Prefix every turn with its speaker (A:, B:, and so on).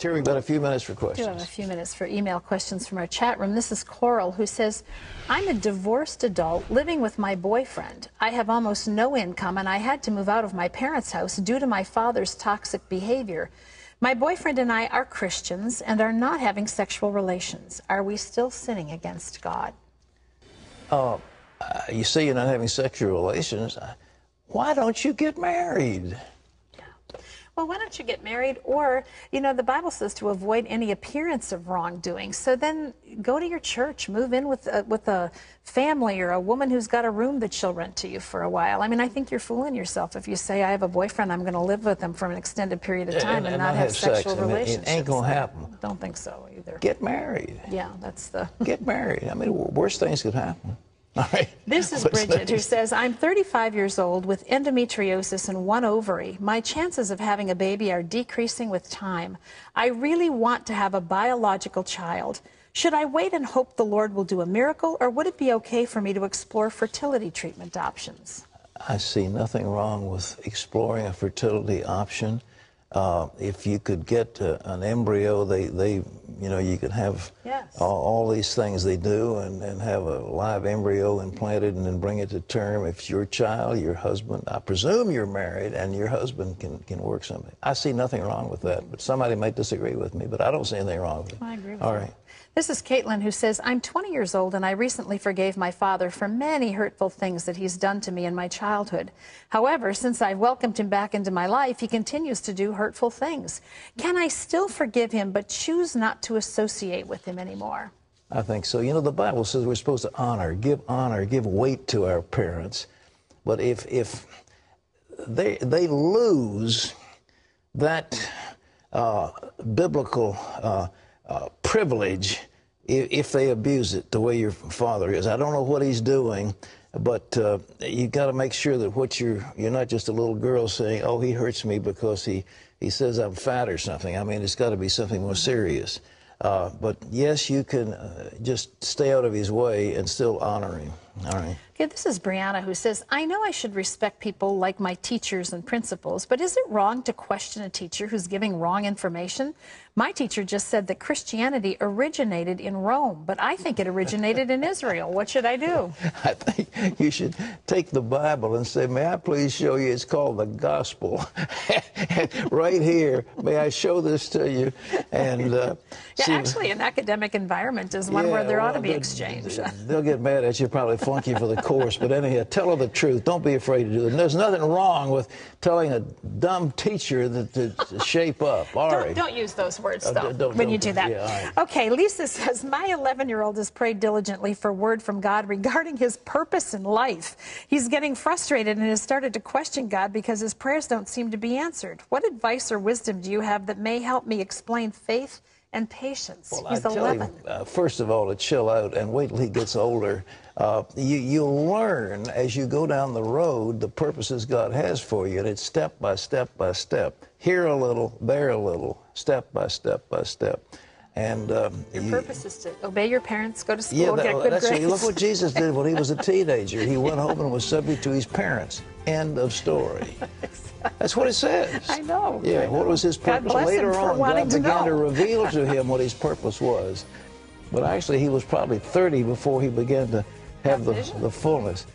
A: Terry, we've got a few minutes for
B: We do
A: questions.
B: have a few minutes for email questions from our chat room. This is Coral, who says, I'm a divorced adult living with my boyfriend. I have almost no income, and I had to move out of my parents' house due to my father's toxic behavior. My boyfriend and I are Christians and are not having sexual relations. Are we still sinning against God?
A: You say you're not having sexual relations. Why don't you get married?
B: Well, why don't you get married? Or, you know, the Bible says to avoid any appearance of wrongdoing. So then go to your church, move in with a family or a woman who's got a room that she'll rent to you for a while. I mean, I think you're fooling yourself if you say, I have a boyfriend, I'm going to live with him for an extended period of time and not have sexual relationships.
A: It ain't going to happen.
B: Don't think so either.
A: Get married.
B: Yeah, that's the...
A: Get married. I mean, worse things could happen. All right.
B: This is Bridget, who says, I'm 35 years old with endometriosis and one ovary. My chances of having a baby are decreasing with time. I really want to have a biological child. Should I wait and hope the Lord will do a miracle, or would it be okay for me to explore fertility treatment options?
A: I see nothing wrong with exploring a fertility option. If you could get an embryo, you know, you could have all these things they do and have a live embryo implanted and then bring it to term. If it's your child, your husband, I presume you're married and your husband can work something. I see nothing wrong with that, but somebody might disagree with me, but I don't see anything wrong with it.
B: I agree with
A: all
B: you.
A: right.
B: This is Caitlin, who says, I'm 20 years old and I recently forgave my father for many hurtful things that he's done to me in my childhood. However, since I've welcomed him back into my life, he continues to do hurtful things. Can I still forgive him but choose not to associate with him anymore?
A: I think so. You know, the Bible says we're supposed to honor, give weight to our parents. But if they lose that biblical privilege if they abuse it the way your father is. I don't know what he's doing, but you got to make sure that you're not just a little girl saying, oh, he hurts me because he says I'm fat or something. I mean, it's got to be something more serious. But yes, you can just stay out of his way and still honor him. All right.
B: Okay, this is Brianna, who says, I know I should respect people like my teachers and principals, but is it wrong to question a teacher who's giving wrong information? My teacher just said that Christianity originated in Rome, but I think it originated in Israel. What should I do?
A: I think you should take the Bible and say, may I please show you? It's called the gospel. Right here, may I show this to you? And
B: yeah, actually, an academic environment is one where there ought to be exchange.
A: They'll get mad at you, probably flunk you for the course, but anyhow, tell her the truth. Don't be afraid to do it. And there's nothing wrong with telling a dumb teacher to shape up. All right.
B: Don't use those words, though, when you do that.
A: Yeah, right.
B: Okay, Lisa says, my 11-year-old has prayed diligently for word from God regarding his purpose in life. He's getting frustrated and has started to question God because his prayers don't seem to be answered. What advice or wisdom do you have that may help me explain faith and patience?
A: Well,
B: He's
A: I tell
B: 11.
A: him, first of all, to chill out and wait till he gets older. You'll learn as you go down the road the purposes God has for you, and it's step by step by step. Here a little, there a little, step by step by step. And
B: your purpose is to obey your parents, go to school, get good grades.
A: Look what Jesus did when he was a teenager. He went home and was subject to his parents. End of story. That's what it says.
B: I know.
A: Yeah, what was his purpose? Later on, God began to reveal to him what his purpose was. But actually, he was probably 30 before he began to have the fullness.